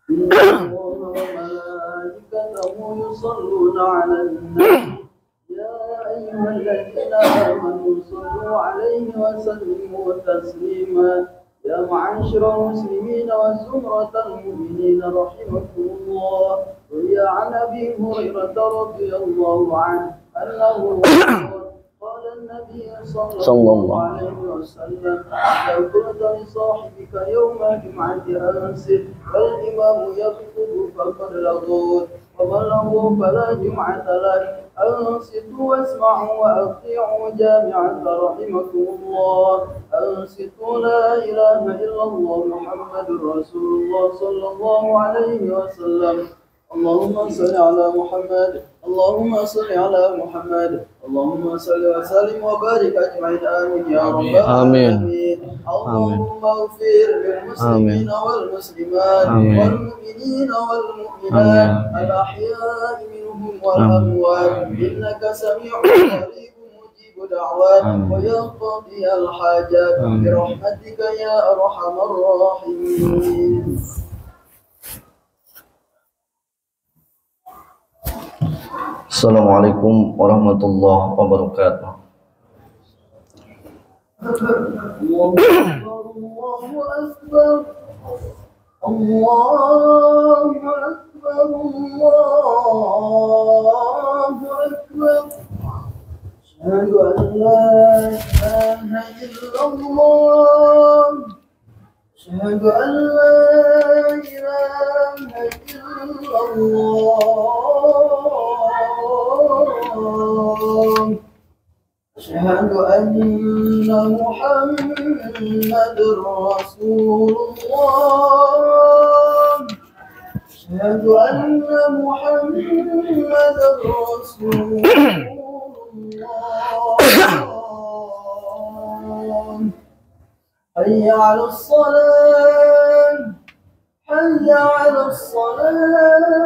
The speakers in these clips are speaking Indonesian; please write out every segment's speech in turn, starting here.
إن الله وملائكته يصلون على النبي يا أيها الذين آمنوا صلوا عليه وسلموا تسليما يا معاشر المسلمين وزمرة المؤمنين رحمكم الله. روي عن أبي هريرة رضي الله عنه أنه قال النبي صلى الله عليه وسلم لو قلت لصاحبك يوم الجمعة أنصت والإمام يخطب فقد لغوت ومن لغو فلا جمعة له. أنصتوا واسمعوا وأطيعوا جامعة رحمكم الله. أنصتوا لا إله إلا الله محمد رسول الله صلى الله عليه وسلم. اللهم صل على محمد اللهم صل على محمد اللهم صل وسلم وبارك أجمعين آمين يا رب العالمين. اللهم اغفر للمسلمين والمسلمات والمؤمنين والمؤمنات الأحياء منهم والأموات إنك سميع قريب مجيب دعوات ويقضي الحاجات برحمتك يا أرحم الراحمين. Assalamualaikum warahmatullahi wabarakatuh. الله أكبر الله أكبر الله أكبر. أشهد أن لا إله إلا الله أشهد أن لا إله إلا الله أشهد أن محمد رسول الله أشهد أن محمد رسول الله. حي على الصلاة حي على الصلاة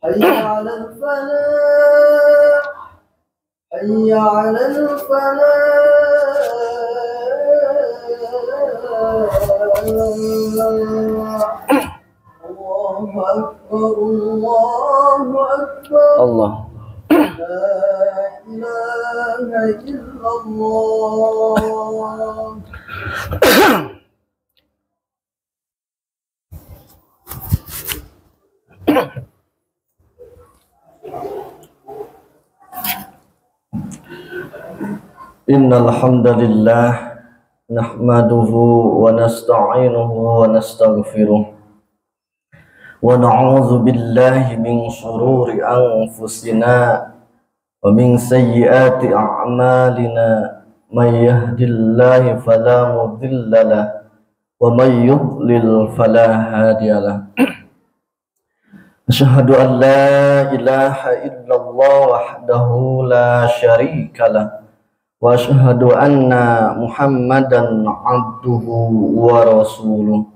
حي على الفلاح حي على الفلاح. الله أكبر الله أكبر Allah. لا إله إلا الله. Innal hamdalillah nahmaduhu wa nasta'inuhu wa nastaghfiruh wa na'udzu billahi min shururi anfusina wa min sayyiati a'malina. May yahdihillahu fala mudilla lahu wa may yudlil fala hadiya lahu. Asyhadu an la ilaha illallah wahdahu la syarika lahu wa asyhadu anna Muhammadan abduhu wa rasuluh.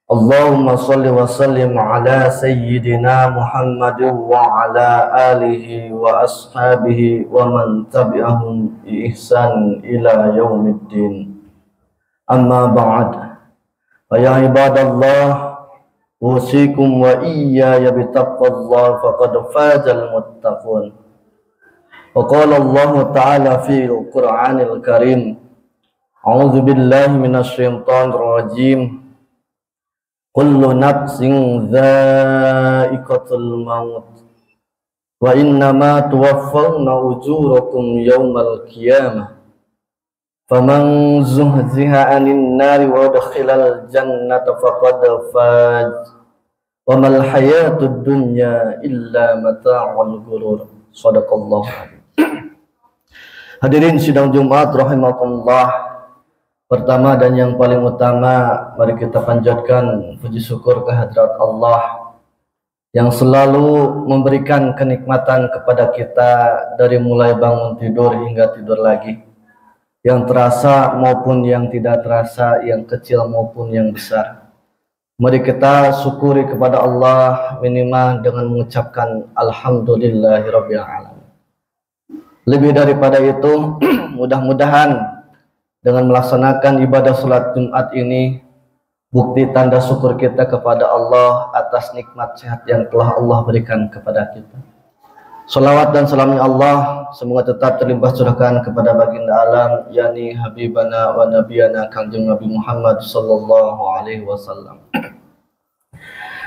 Allahumma shalli wa sallim ala sayyidina Muhammadin wa ala alihi wa ashabihi wa man tabi'ahum bi ihsan ila yaumiddin. Amma ba'd. Ya ibadallah, usikum wa iyaya bittaqwallah faqad fazal muttaqun. Wa qala Allah ta'ala fil Qur'anil Karim, a'udzu billahi minasy syaithanir rajim. Kullu nafsin dha'iqatul maut wa innama tuwaffawna ujurakum yawmal qiyamah. Faman zuhziha 'anil nari wa udkhilal jannata faqad faz. Wa mal hayatud dunya illa mata'ul ghurur. Shadaqallah. Hadirin sidang Jumat rahimakumullah. Pertama dan yang paling utama, mari kita panjatkan puji syukur kehadrat Allah yang selalu memberikan kenikmatan kepada kita dari mulai bangun tidur hingga tidur lagi, yang terasa maupun yang tidak terasa, yang kecil maupun yang besar. Mari kita syukuri kepada Allah minimal dengan mengucapkan alhamdulillahirabbil alamin. Lebih daripada itu, mudah-mudahan dengan melaksanakan ibadah salat Jumat ini, bukti tanda syukur kita kepada Allah atas nikmat sehat yang telah Allah berikan kepada kita. Salawat dan salamnya Allah semoga tetap terlimpah curahkan kepada baginda alam, yakni Habibana wa Nabiyana Kanjeng Nabi Muhammad sallallahu alaihi wasallam.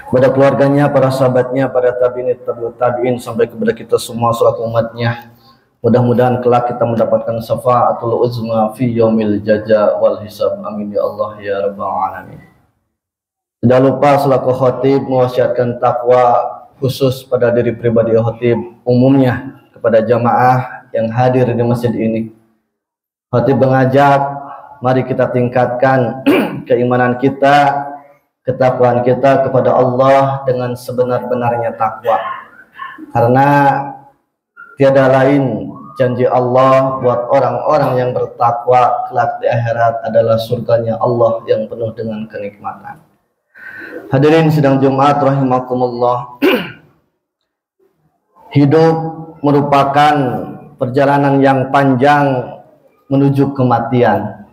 Kepada keluarganya, para sahabatnya, para tabi'in, tabi'ut tabi'in, sampai kepada kita semua selaku umatnya. Mudah-mudahan kelak kita mendapatkan syafaatul uzma fi yaumil jaza wal hisab. Amin ya Allah ya rabbal alamin. Tidak lupa selaku khatib mewasiatkan takwa khusus pada diri pribadi khatib, umumnya kepada jamaah yang hadir di masjid ini. Khatib mengajak, mari kita tingkatkan keimanan kita, ketakwaan kita kepada Allah dengan sebenar-benarnya takwa. Karena tiada lain janji Allah buat orang-orang yang bertakwa kelak di akhirat adalah surganya Allah yang penuh dengan kenikmatan. Hadirin sidang Jumat rahimakumullah. Hidup merupakan perjalanan yang panjang menuju kematian.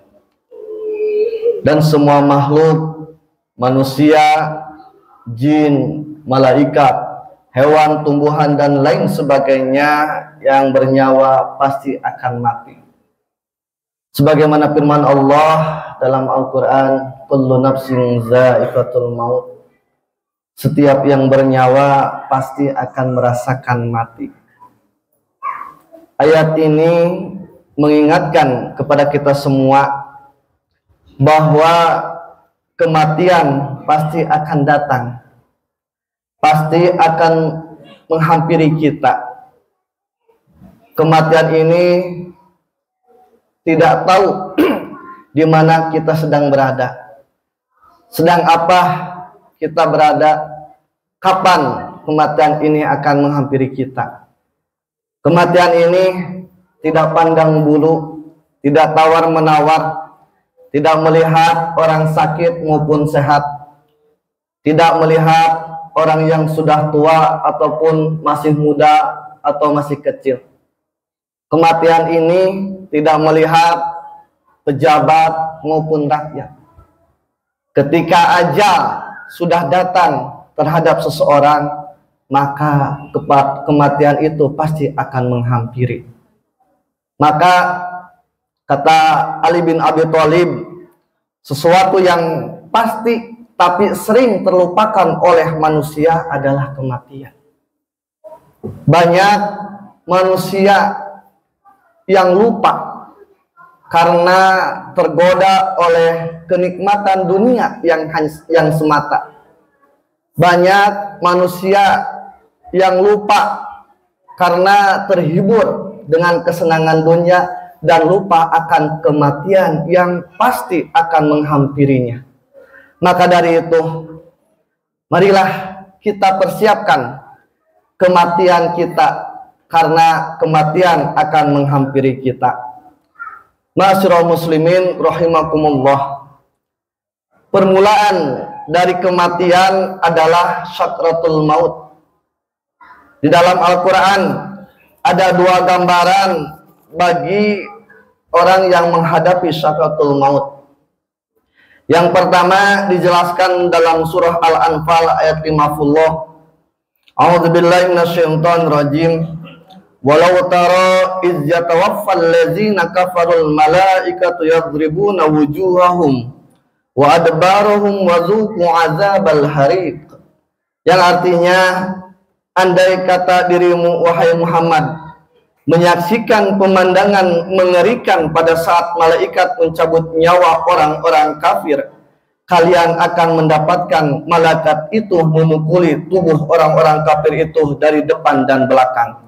Dan semua makhluk, manusia, jin, malaikat, hewan, tumbuhan, dan lain sebagainya yang bernyawa pasti akan mati. Sebagaimana firman Allah dalam Al-Quran, kullu nafsin za'iqatul maut. Setiap yang bernyawa pasti akan merasakan mati. Ayat ini mengingatkan kepada kita semua bahwa kematian pasti akan datang. Pasti akan menghampiri kita. Kematian ini tidak tahu di mana kita sedang berada. Sedang apa kita berada, kapan kematian ini akan menghampiri kita. Kematian ini tidak pandang bulu, tidak tawar-menawar, tidak melihat orang sakit maupun sehat, tidak melihat orang yang sudah tua ataupun masih muda atau masih kecil. Kematian ini tidak melihat pejabat maupun rakyat. Ketika ajal sudah datang terhadap seseorang, maka kematian itu pasti akan menghampiri. Maka kata Ali bin Abi Thalib, sesuatu yang pasti tapi sering terlupakan oleh manusia adalah kematian. Banyak manusia yang lupa karena tergoda oleh kenikmatan dunia yang semata. Banyak manusia yang lupa karena terhibur dengan kesenangan dunia dan lupa akan kematian yang pasti akan menghampirinya. Maka dari itu, marilah kita persiapkan kematian kita, karena kematian akan menghampiri kita. Ma'asyiral muslimin rahimakumullah. Permulaan dari kematian adalah syakratul maut. Di dalam Al-Quran ada dua gambaran bagi orang yang menghadapi syakratul maut. Yang pertama dijelaskan dalam surah Al-Anfal ayat 50. A'udzubillahi minasyaitonir rajim. Walau tara iz yatawaffal ladzina kafarul malaikatu yadribuna wujuhahum wa adbarahum wa zuqu azabal hariq. Yang artinya, andai kata dirimu wahai Muhammad menyaksikan pemandangan mengerikan pada saat malaikat mencabut nyawa orang-orang kafir, kalian akan mendapatkan malaikat itu memukuli tubuh orang-orang kafir itu dari depan dan belakang.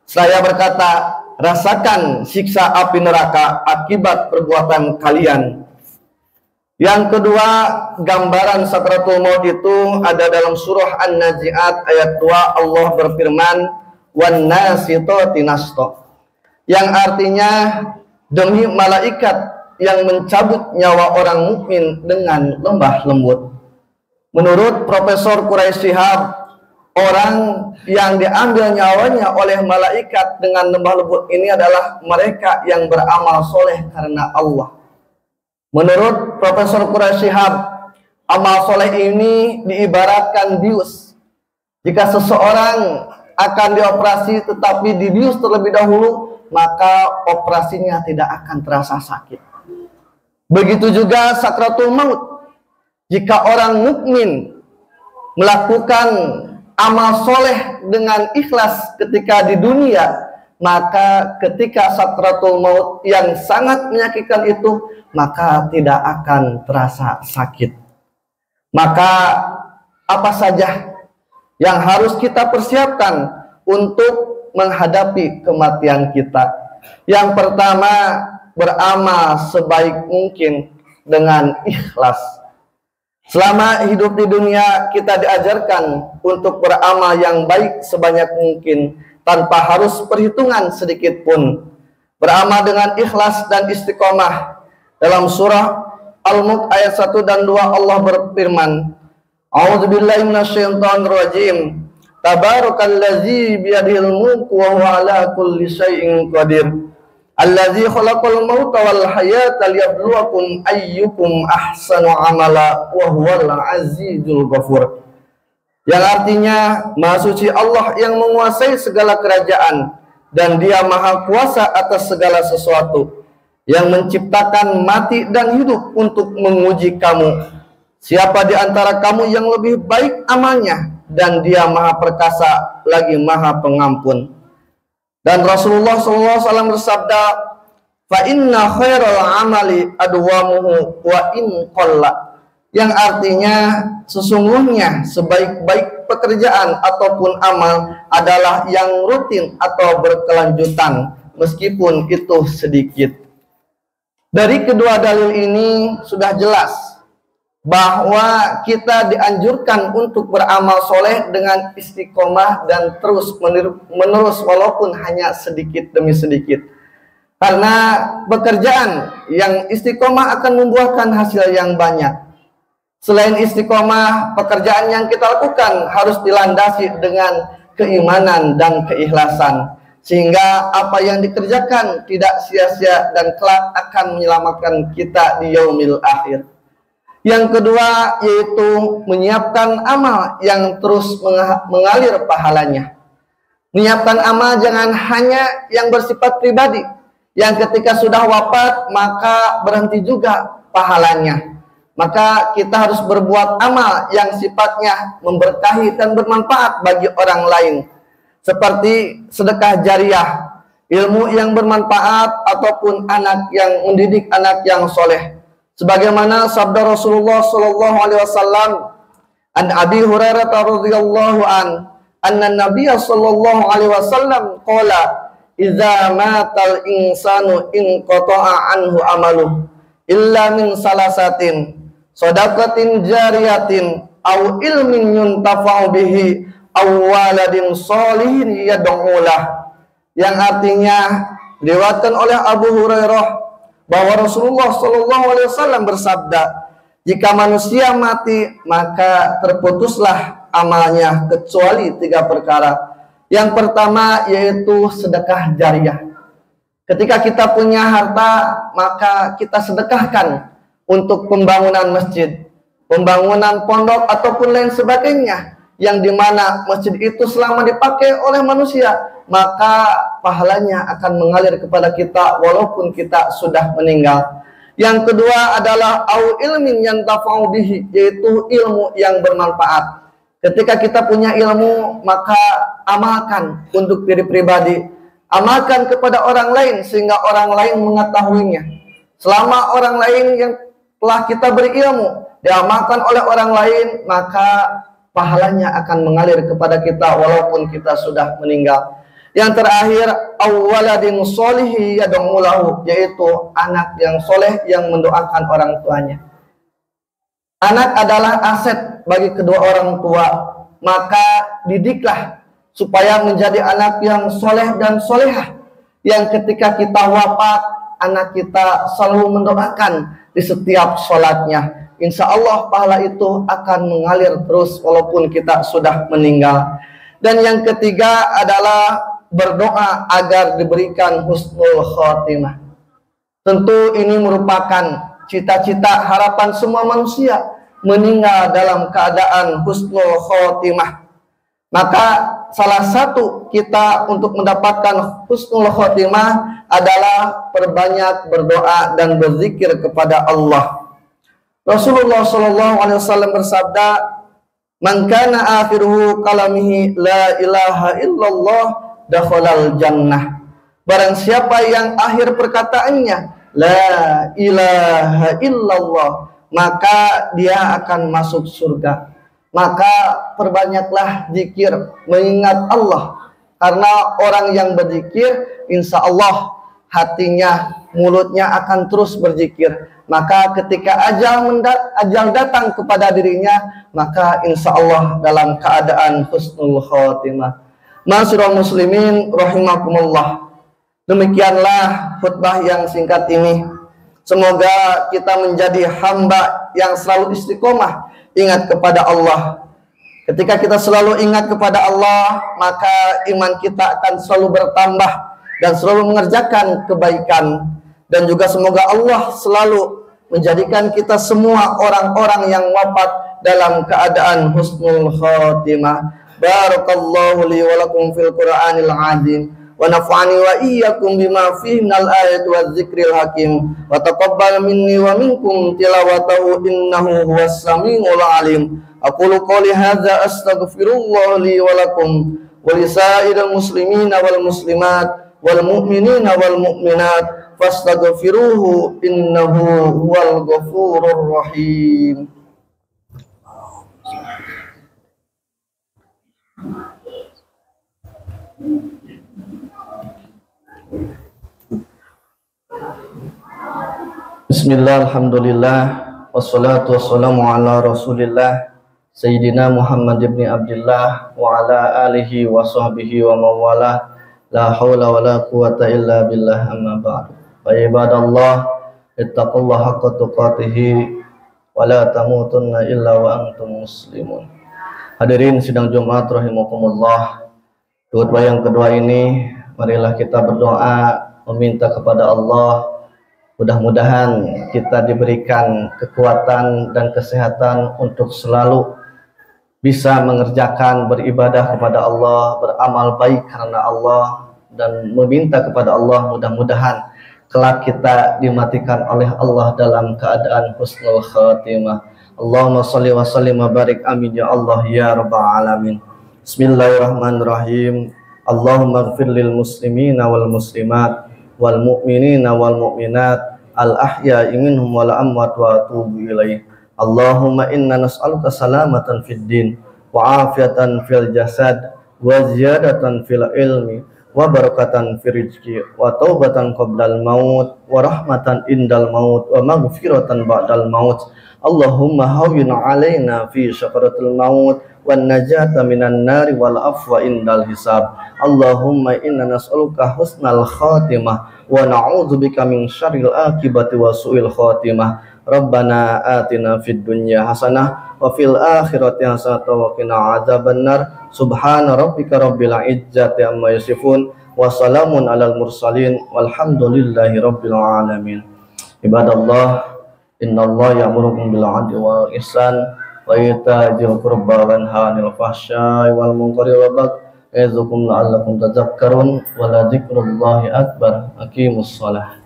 Saya berkata, rasakan siksa api neraka akibat perbuatan kalian. Yang kedua, gambaran sakratul maut itu ada dalam surah An-Nazi'at ayat 2. Allah berfirman, wan nasitati nashta, yang artinya demi malaikat yang mencabut nyawa orang mukmin dengan lembah lembut. Menurut Profesor Quraisy Shihab, orang yang diambil nyawanya oleh malaikat dengan lembah lembut ini adalah mereka yang beramal soleh karena Allah. Menurut Profesor Quraish Shihab, amal soleh ini diibaratkan bius. Jika seseorang akan dioperasi tetapi dibius terlebih dahulu, maka operasinya tidak akan terasa sakit. Begitu juga sakratul maut. Jika orang mukmin melakukan amal soleh dengan ikhlas ketika di dunia, maka ketika sakratul maut yang sangat menyakitkan itu, maka tidak akan terasa sakit. Maka apa saja yang harus kita persiapkan untuk menghadapi kematian kita? Yang pertama, beramal sebaik mungkin dengan ikhlas. Selama hidup di dunia, kita diajarkan untuk beramal yang baik sebanyak mungkin tanpa harus perhitungan sedikit pun. Beramal dengan ikhlas dan istiqomah. Dalam surah Al-Mulk ayat 1 dan 2 Allah berfirman, A'udzubillahi minasyaitonirrajim. Tabarakalladzi biyadihil mulku wa huwa ala kulli syai'in qadir. Allazi khalaqal mauta wal hayata liyabluwakum ayyukum ahsanu amala wa huwal azizul ghafur. Yang artinya, Maha Suci Allah yang menguasai segala kerajaan dan Dia Maha Kuasa atas segala sesuatu, yang menciptakan mati dan hidup untuk menguji kamu. Siapa di antara kamu yang lebih baik amalnya, dan Dia Maha Perkasa lagi Maha Pengampun. Dan Rasulullah SAW bersabda, fa inna khairal amali adwamuhu wa in qalla, yang artinya sesungguhnya sebaik-baik pekerjaan ataupun amal adalah yang rutin atau berkelanjutan meskipun itu sedikit. Dari kedua dalil ini sudah jelas bahwa kita dianjurkan untuk beramal soleh dengan istiqomah dan terus menerus walaupun hanya sedikit demi sedikit. Karena pekerjaan yang istiqomah akan membuahkan hasil yang banyak. Selain istiqomah, pekerjaan yang kita lakukan harus dilandasi dengan keimanan dan keikhlasan, sehingga apa yang dikerjakan tidak sia-sia dan kelak akan menyelamatkan kita di yaumil akhir. Yang kedua yaitu menyiapkan amal yang terus mengalir pahalanya. Menyiapkan amal jangan hanya yang bersifat pribadi, yang ketika sudah wafat maka berhenti juga pahalanya. Maka kita harus berbuat amal yang sifatnya memberkahi dan bermanfaat bagi orang lain, seperti sedekah jariah, ilmu yang bermanfaat, ataupun anak yang mendidik anak yang soleh. Sebagaimana sabda Rasulullah SAW, an Abi Hurairah radhiyallahu anna Nabiy sallallahu alaihi wasallam qala, idza matal insanu inqata'a anhu amaluhu illa min salasatin, shadaqatin jariyatin, aw ilmin yuntafa'u bihi, aw waladin sholihin yad'u lah. Yang artinya diriwayatkan oleh Abu Hurairah bahwa Rasulullah SAW bersabda, jika manusia mati maka terputuslah amalnya kecuali 3 perkara. Yang pertama yaitu sedekah jariah. Ketika kita punya harta, maka kita sedekahkan untuk pembangunan masjid, pembangunan pondok ataupun lain sebagainya, yang dimana masjid itu selama dipakai oleh manusia maka pahalanya akan mengalir kepada kita walaupun kita sudah meninggal. Yang kedua adalah au ilmin yantafa'u bihi, yaitu ilmu yang bermanfaat. Ketika kita punya ilmu, maka amalkan untuk diri pribadi, amalkan kepada orang lain sehingga orang lain mengetahuinya. Selama orang lain yang telah kita beri ilmu diamalkan oleh orang lain, maka pahalanya akan mengalir kepada kita walaupun kita sudah meninggal. Yang terakhir, awwaladin sholihi yad'u lahu, yaitu anak yang soleh yang mendoakan orang tuanya. Anak adalah aset bagi kedua orang tua, maka didiklah supaya menjadi anak yang soleh dan solehah, yang ketika kita wafat, anak kita selalu mendoakan di setiap sholatnya. insya Allah pahala itu akan mengalir terus walaupun kita sudah meninggal. Dan yang ketiga adalah berdoa agar diberikan husnul khotimah. Tentu ini merupakan cita-cita harapan semua manusia, meninggal dalam keadaan husnul khotimah. Maka salah satu kita untuk mendapatkan husnul khotimah adalah perbanyak berdoa dan berzikir kepada Allah. Rasulullah SAW bersabda, "Man kana akhiruhu kalamihi la ilaha illallah dakhalal jannah." Barang siapa yang akhir perkataannya la ilaha illallah, maka dia akan masuk surga. Maka perbanyaklah zikir, mengingat Allah. Karena orang yang berzikir, insya Allah hatinya, mulutnya akan terus berzikir. Maka ketika ajal datang kepada dirinya, maka insya Allah dalam keadaan husnul khotimah. Ma'asyiral muslimin rahimakumullah. Demikianlah khutbah yang singkat ini. Semoga kita menjadi hamba yang selalu istiqomah ingat kepada Allah. Ketika kita selalu ingat kepada Allah, maka iman kita akan selalu bertambah dan selalu mengerjakan kebaikan. Dan juga semoga Allah selalu menjadikan kita semua orang-orang yang wafat dalam keadaan husnul khotimah. Barakallahu li wa lakum fil Qur'anil azim. Wa nafa'ani wa iyyakum bima fihi minal ayati wadh-dzikril hakim. Wa taqabbal minni wa minkum tilawatahu innahu huwas samiul alim. Aqulu qouli hadza astaghfirullah li wa lakum wa lisairil muslimina wal muslimat wal mu'minina wal mu'minat fastaghfiruhu innahu huwal ghafurur rahim. Bismillah, alhamdulillah, wassalatu wassalamu ala rasulillah Sayyidina Muhammad ibn Abdullah wa ala alihi wa sahbihi wa mawalah. La hawla wa la quwata illa billah, amma ba'du. Fa ibadallah, ittaqullaha haqqa tuqatihi wa la tamutunna illa wa antum muslimun. Hadirin sidang Jumat rahimakumullah. Khutbah yang kedua ini, marilah kita berdoa meminta kepada Allah, mudah-mudahan kita diberikan kekuatan dan kesehatan untuk selalu bisa mengerjakan beribadah kepada Allah, beramal baik karena Allah, dan meminta kepada Allah mudah-mudahan kelak kita dimatikan oleh Allah dalam keadaan husnul khatimah. Allahumma sholli wa sallim wa barik amin ya Allah ya rabbal alamin. Bismillahirrahmanirrahim. Allahumma ighfir lil muslimina wal muslimat wal mu'minina wal mu'minat al ahya'i minhum wal amwat wa atubu ilaih. Allahumma inna nas'aluka salamatan fid din wa afiatan fil jasad wa ziyadatan fil ilmi wa barakatan fil rizqi wa taubatan qablal maut wa rahmatan indal maut wa maghfiratan ba'dal maut. Allahumma hawwin 'alaina fi syakaratil maut wan najata minan nari wal afwa indal hisab. Allahumma inna nas'aluka husnal khatimah wa na'udzubika min syarril akibati wa su'il khatimah. Rabbana atina fid dunya hasanah wa fil akhirati hasanah wa qina adzabannar. Subhana rabbika rabbil izzati amma yasifun wa salamun alal mursalin walhamdulillahi rabbil alamin. Ibadallah, innallaha ya'murukum bil 'adli wal ihsan wa ita'i dzil qurba wa yanha 'anil fahsya'i wal munkari wal baghi ya'izukum la'allakum tadhakkarun wa la dzikrullahi akbar. Aqimus shalah.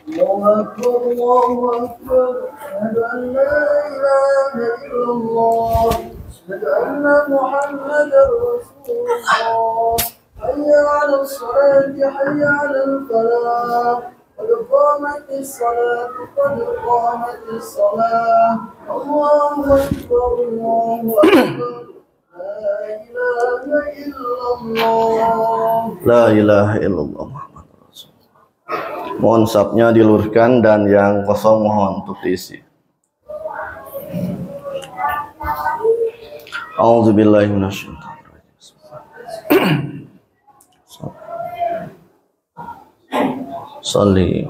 الله أكبر الله أكبر أشهد أن لا إله إلا الله أشهد أن محمدا رسول الله حي على الصلاة حي على الفلاح قد قامت الصلاة قد قامت الصلاة الله أكبر الله أكبر لا إله إلا الله La ilaha illallah Muhammad Rasulullah. Mohon sapnya diluruskan dan yang kosong mohon untuk diisi. A'udzubillahi minasyaitonir rajim. Sholli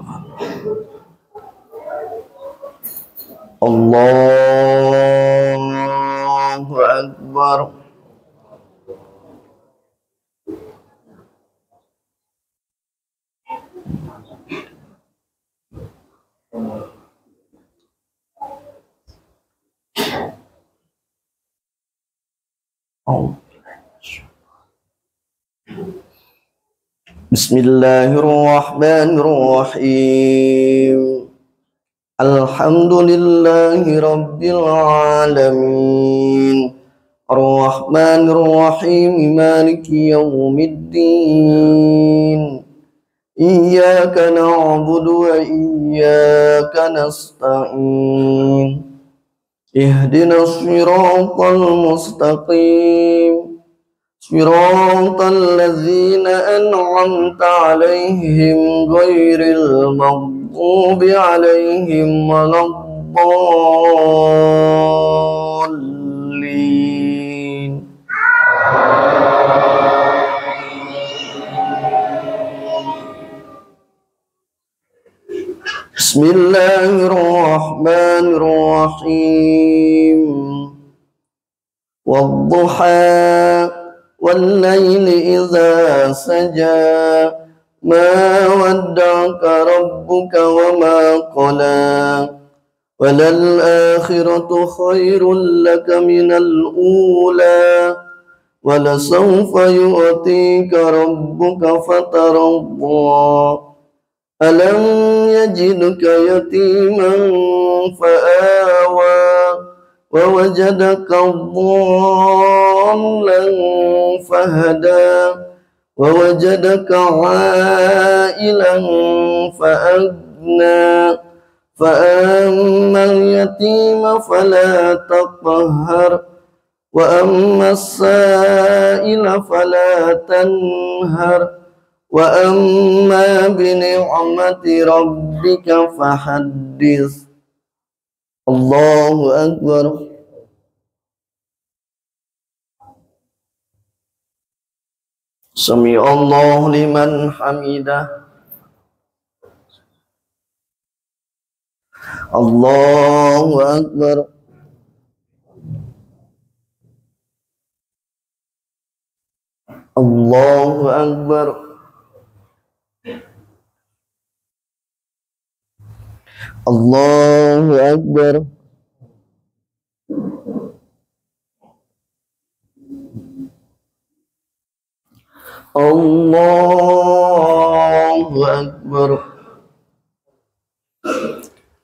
Allahu Akbar. Bismillahirrahmanirrahim. Alhamdulillahi rabbil alamin. Ar-Rahmanir-Rahim. Maliki yaumiddin. Iyyaka na'budu wa iyyaka nasta'in. Ihdinas siratal mustaqim. Siratal ladzina an'amta 'alaihim ghairil maghdubi 'alaihim waladdallin. Bismillahirrahmanirrahim. Wadduha wal-laili idza saja, ma wadda'aka rabbuka wa ma qala, walal akhiratu khairul laka minal ula, walasawfa yu'tika rabbuka fatarda. Alam yajidka yatiman fa'awa, wa wajadaka dhallan fahada, wa wajadaka 'ailan fa'agna, fa'ammal yatima fala taqhar, wa ammas sa'ila fala tanhar, wa amma bi ni'mati rabbika fahaddits. Allahu Akbar. Sami Allahu liman hamidah. Allahu Akbar. Allahu Akbar. Allahu Akbar. Allahu Akbar.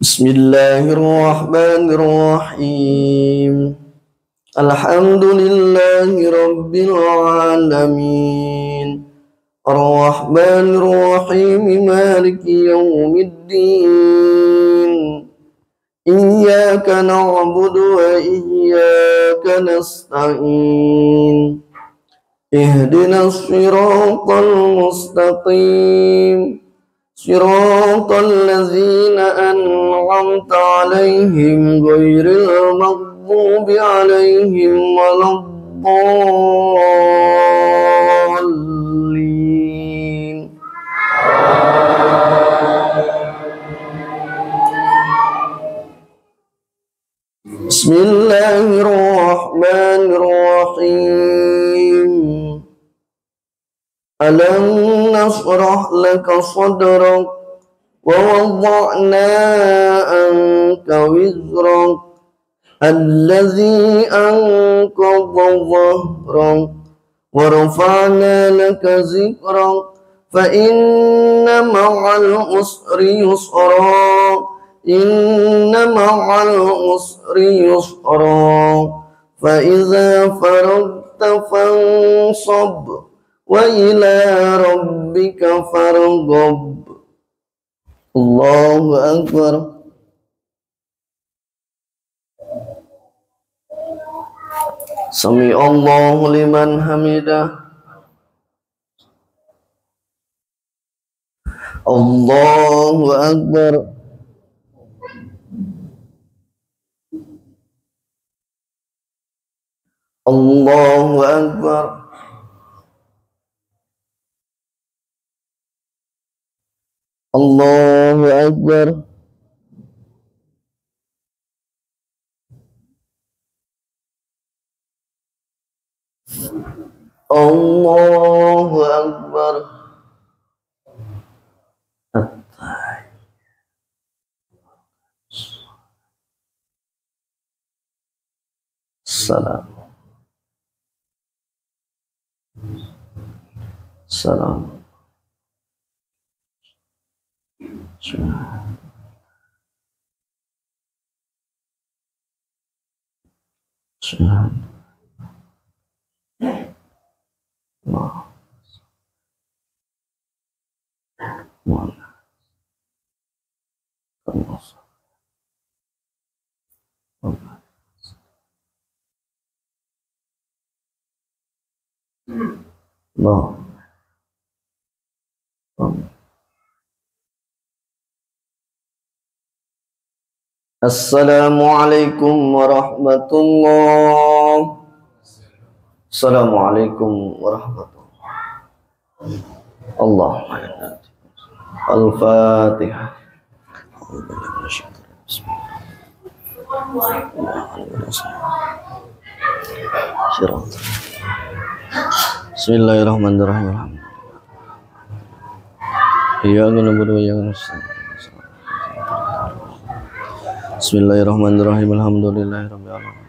Bismillahirrahmanirrahim. Alhamdulillahi rabbil alamin. Ar-Rahmanir-Rahim. Maliki yaumiddin. Iyyaka na'budu wa iyyaka nasta'in. Ihdinas siratal mustaqim. Siratal ladzina an'amta 'alaihim ghairil maghdubi 'alaihim waladdallin. Bismillahirrahmanirrahim. Alam nashrah laka sadrak wa wada'na anka wizrak alladzi anqadha dhahrak wa rafa'na laka zikrak fa inna ma'al usri yusra. Inna ma'al usri yusra. Fa idza faragta fansab wa ila rabbika farghab. Allahu Akbar. Sami Allahu liman hamidah. Allahu Akbar. Allahu Akbar. Allahu Akbar. Allahu Akbar. Salam. Salam. Assalamualaikum warahmatullahi. Assalamualaikum warahmatullahi. Allahumma Al-Fatihah. Bismillahirrahmanirrahim. Iyyaka na'budu wa iyyaka nasta'in. Bismillahirrahmanirrahim. Alhamdulillahirabbil alamin.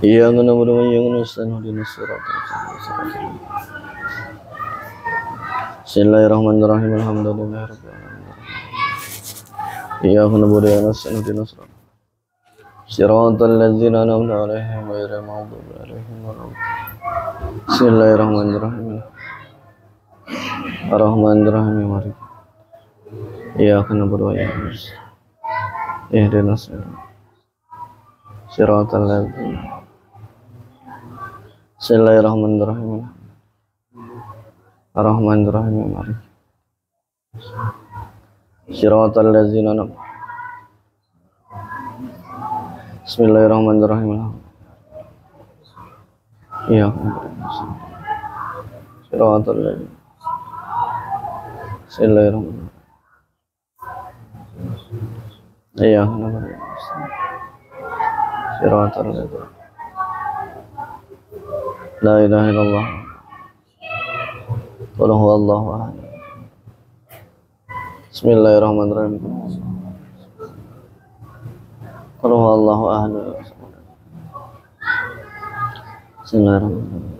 Iyyaka na'budu wa iyyaka nasta'in. Ihdinas siratal mustaqim. Bismillahirrahmanirrahim. Alhamdulillahirabbil alamin. Iyyaka na'budu wa iyyaka nasta'in. Ihdinas siratal ladzina an'amta 'alaihim ghairil maghdubi 'alaihim waladdallin. Bismillahirrahmanirrahim. Ar-Rahmanir-Rahim. Mari. Iyyaka na'budu wa iyyaka nasta'in. Ihdinas siratal ladzina. Bismillahirrahmanirrahim. Ar-Rahmanir-Rahim. Mari. Siratal ladzina an'amta. Bismillahirrahmanirrahim. Iyyaka na'budu siratal ladzina. Bismillahirrahmanirrahim. Iyyaka na'budu siratal ladzina. La ilaha illallah. Qul huwallahu ahad. Bismillahirrahmanirrahim. Qul huwallahu ahad. Bismillahirrahmanirrahim.